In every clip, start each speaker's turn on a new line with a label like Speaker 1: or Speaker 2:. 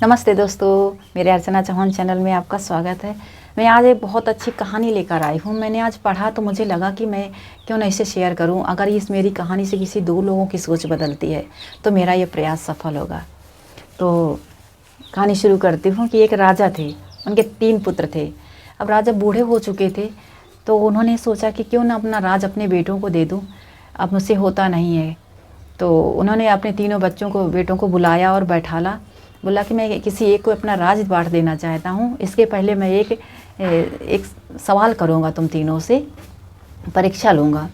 Speaker 1: नमस्ते दोस्तों, मेरे अर्चना चौहान चैनल में आपका स्वागत है। मैं आज एक बहुत अच्छी कहानी लेकर आई हूँ। मैंने आज पढ़ा तो मुझे लगा कि मैं क्यों ना इसे शेयर करूँ। अगर इस मेरी कहानी से किसी दो लोगों की सोच बदलती है तो मेरा ये प्रयास सफल होगा। तो कहानी शुरू करती हूँ कि एक राजा थे, उनके 3 पुत्र थे। अब राजा बूढ़े हो चुके थे तो उन्होंने सोचा कि क्यों ना अपना राज अपने बेटों को दे दूँ, अब मुझसे होता नहीं है। तो उन्होंने अपने तीनों बेटों को बुलाया और बैठाला। बोला कि मैं किसी एक को अपना राज बांट देना चाहता हूँ। इसके पहले मैं एक सवाल करूँगा, तुम तीनों से परीक्षा लूँगा।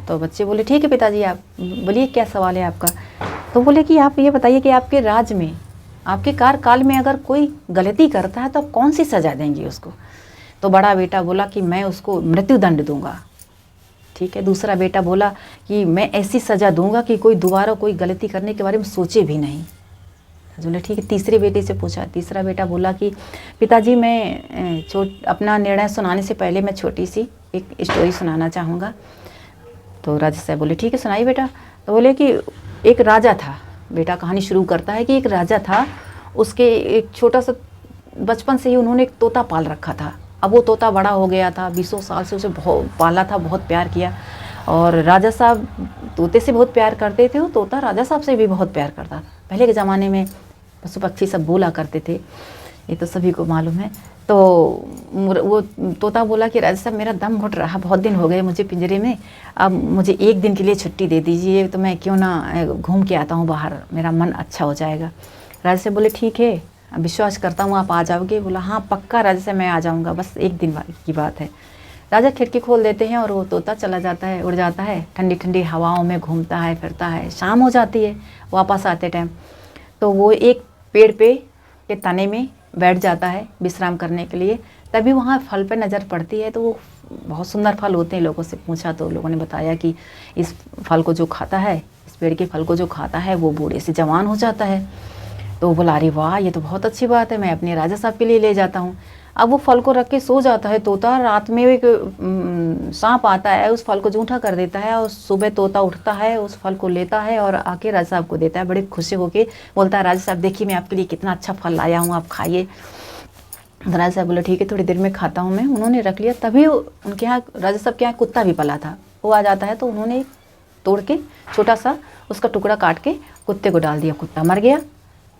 Speaker 1: तो बच्चे बोले ठीक है पिताजी, आप बोलिए क्या सवाल है आपका। तो बोले कि आप ये बताइए कि आपके राज में, आपके कार्यकाल में अगर कोई गलती करता है तो आप कौन सी सज़ा देंगे उसको। तो बड़ा बेटा बोला कि मैं उसको मृत्युदंड दूंगा। ठीक है। दूसरा बेटा बोला कि मैं ऐसी सज़ा दूंगा कि कोई दोबारा कोई गलती करने के बारे में सोचे भी नहीं। बोले ठीक है। तीसरे बेटे से पूछा। तीसरा बेटा बोला कि पिताजी मैं अपना निर्णय सुनाने से पहले मैं छोटी सी एक स्टोरी सुनाना चाहूँगा। तो राजा साहब बोले ठीक है सुनाइए बेटा। तो बोले कि एक राजा था। बेटा कहानी शुरू करता है कि एक राजा था, उसके एक छोटा सा बचपन से ही उन्होंने एक तोता पाल रखा था। अब वो तोता बड़ा हो गया था, 20 साल से उसे बहुत पाला था, बहुत प्यार किया। और राजा साहब तोते से बहुत प्यार करते थे, वो तोता राजा साहब से भी बहुत प्यार करता था। पहले के ज़माने में पशु पक्षी सब बोला करते थे, ये तो सभी को मालूम है। तो वो तोता बोला कि राजा साहब मेरा दम घुट रहा, बहुत दिन हो गए मुझे पिंजरे में, अब मुझे एक दिन के लिए छुट्टी दे दीजिए, तो मैं क्यों ना घूम के आता हूँ बाहर, मेरा मन अच्छा हो जाएगा। राजा साहब बोले ठीक है, विश्वास करता हूँ आप आ जाओगे। बोला हाँ पक्का राजा साहब मैं आ जाऊँगा, बस एक दिन की बात है। राजा खिड़की खोल देते हैं और वो तोता चला जाता है, उड़ जाता है, ठंडी ठंडी हवाओं में घूमता है फिरता है। शाम हो जाती है, वापस आते टाइम तो वो एक पेड़ के तने में बैठ जाता है विश्राम करने के लिए। तभी वहाँ फल पे नज़र पड़ती है, तो वो बहुत सुंदर फल होते हैं। लोगों से पूछा तो लोगों ने बताया कि इस फल को जो खाता है, इस पेड़ के फल को जो खाता है वो बूढ़े से जवान हो जाता है। तो वो बोला अरे वाह ये तो बहुत अच्छी बात है, मैं अपने राजा साहब के लिए ले जाता हूँ। अब वो फल को रख के सो जाता है तोता। रात में एक सांप आता है, उस फल को जूठा कर देता है और सुबह तोता उठता है, उस फल को लेता है और आके राजा साहब को देता है। बड़े खुशी होके बोलता है राजा साहब देखिए मैं आपके लिए कितना अच्छा फल लाया हूँ, आप खाइए। राजा साहब बोले ठीक है थोड़ी देर में खाता हूँ मैं। उन्होंने रख लिया। तभी उनके यहाँ राजा साहब के यहाँ कुत्ता भी पला था, वो आ जाता है। तो उन्होंने तोड़ के छोटा सा उसका टुकड़ा काट के कुत्ते को डाल दिया। कुत्ता मर गया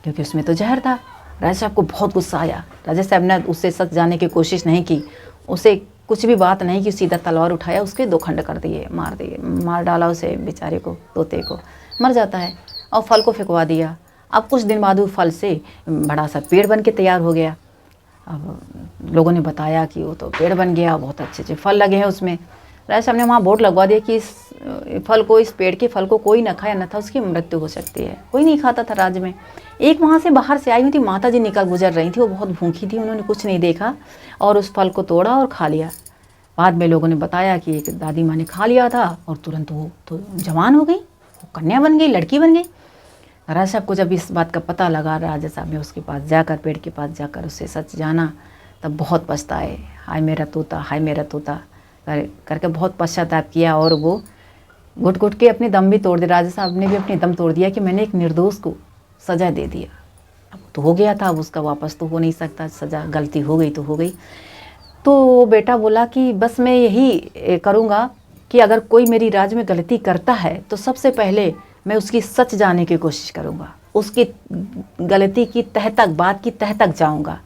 Speaker 1: क्योंकि उसमें तो जहर था। राजा साहब को बहुत गुस्सा आया। राजा साहब ने उससे सच जानने की कोशिश नहीं की, उसे कुछ भी बात नहीं की, सीधा तलवार उठाया, उसके 2 खंड कर दिए, मार डाला उसे, बेचारे को, तोते को। मर जाता है और फल को फेंकवा दिया। अब कुछ दिन बाद वो फल से बड़ा सा पेड़ बन के तैयार हो गया। अब लोगों ने बताया कि वो तो पेड़ बन गया, बहुत अच्छे अच्छे फल लगे हैं उसमें। राजा साहब ने वहाँ बोर्ड लगवा दिया कि इस पेड़ के फल को कोई न खाए, न था उसकी मृत्यु हो सकती है। कोई नहीं खाता था राज्य में। एक वहाँ से बाहर से आई हुई थी माता जी, निकल गुजर रही थी, वो बहुत भूखी थी, उन्होंने कुछ नहीं देखा और उस फल को तोड़ा और खा लिया। बाद में लोगों ने बताया कि एक दादी माँ ने खा लिया था और तुरंत वो तो जवान हो गई, वो कन्या बन गई, लड़की बन गई। राजा साहब को जब इस बात का पता लगा, राजा साहब ने उसके पास जाकर, पेड़ के पास जाकर उससे सच जाना, तब बहुत पछताए। हाय मेरा तोता, हाय मेरा तोता करके बहुत पश्चाताप किया और वो घुट घुट के अपने दम भी तोड़ दिया। राजा साहब ने भी अपने दम तोड़ दिया कि मैंने एक निर्दोष को सज़ा दे दिया। अब तो हो गया था, अब उसका वापस तो हो नहीं सकता, सज़ा गलती हो गई तो हो गई। तो वो बेटा बोला कि बस मैं यही करूँगा कि अगर कोई मेरी राज में गलती करता है तो सबसे पहले मैं उसकी सच जानने की कोशिश करूँगा, उसकी गलती की तह तक, बात की तह तक जाऊँगा,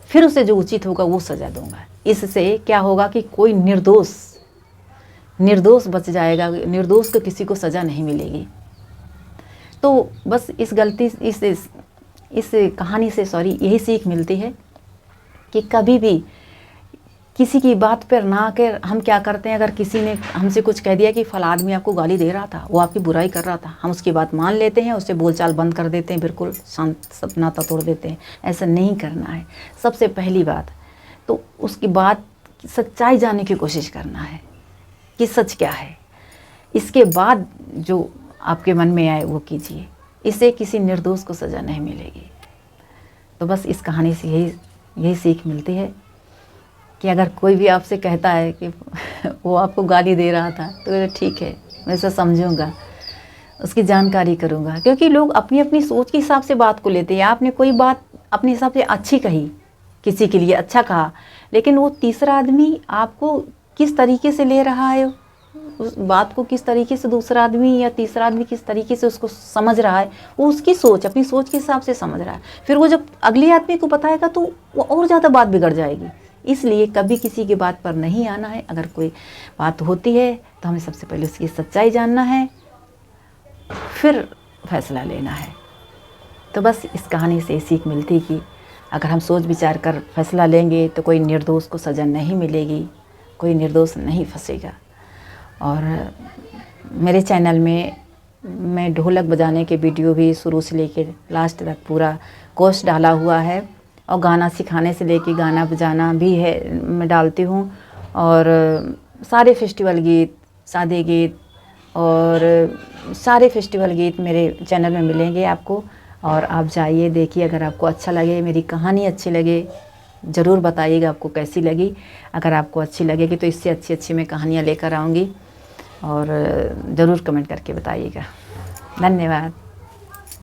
Speaker 1: फिर उसे जो उचित होगा वो सज़ा दूँगा। इससे क्या होगा कि कोई निर्दोष बच जाएगा, निर्दोष को किसी को सज़ा नहीं मिलेगी। तो बस इस कहानी से यही सीख मिलती है कि कभी भी किसी की बात पर ना आकर हम क्या करते हैं, अगर किसी ने हमसे कुछ कह दिया कि फला आदमी आपको गाली दे रहा था, वो आपकी बुराई कर रहा था, हम उसकी बात मान लेते हैं, उससे बोलचाल बंद कर देते हैं, बिल्कुल शांत सब नाता तोड़ देते हैं। ऐसा नहीं करना है। सबसे पहली बात तो उसकी बात सच्चाई जानने की कोशिश करना है कि सच क्या है। इसके बाद जो आपके मन में आए वो कीजिए, इससे किसी निर्दोष को सज़ा नहीं मिलेगी। तो बस इस कहानी से यही सीख मिलती है कि अगर कोई भी आपसे कहता है कि वो आपको गाली दे रहा था तो ठीक है, मैं इसे समझूंगा, उसकी जानकारी करूंगा, क्योंकि लोग अपनी अपनी सोच के हिसाब से बात को लेते हैं। आपने कोई बात अपने हिसाब से अच्छी कही, किसी के लिए अच्छा कहा, लेकिन वो तीसरा आदमी आपको किस तरीके से ले रहा है, उस बात को किस तरीके से दूसरा आदमी या तीसरा आदमी किस तरीके से उसको समझ रहा है, वो उसकी सोच, अपनी सोच के हिसाब से समझ रहा है। फिर वो जब अगले आदमी को बताएगा तो वो और ज़्यादा बात बिगड़ जाएगी। इसलिए कभी किसी की बात पर नहीं आना है। अगर कोई बात होती है तो हमें सबसे पहले उसकी सच्चाई जानना है, फिर फैसला लेना है। तो बस इस कहानी से सीख मिलती कि अगर हम सोच विचार कर फैसला लेंगे तो कोई निर्दोष को सज़ा नहीं मिलेगी, कोई निर्दोष नहीं फंसेगा। और मेरे चैनल में मैं ढोलक बजाने के वीडियो भी शुरू से लेके लास्ट तक पूरा कोर्स डाला हुआ है, और गाना सिखाने से लेके गाना बजाना भी है मैं डालती हूँ। और सारे फेस्टिवल गीत, शादी गीत और सारे फेस्टिवल गीत मेरे चैनल में मिलेंगे आपको। और आप जाइए, देखिए, अगर आपको अच्छा लगे, मेरी कहानी अच्छी लगे, ज़रूर बताइएगा आपको कैसी लगी। अगर आपको अच्छी लगेगी तो इससे अच्छी अच्छी मैं कहानियाँ लेकर आऊँगी, और ज़रूर कमेंट करके बताइएगा। धन्यवाद।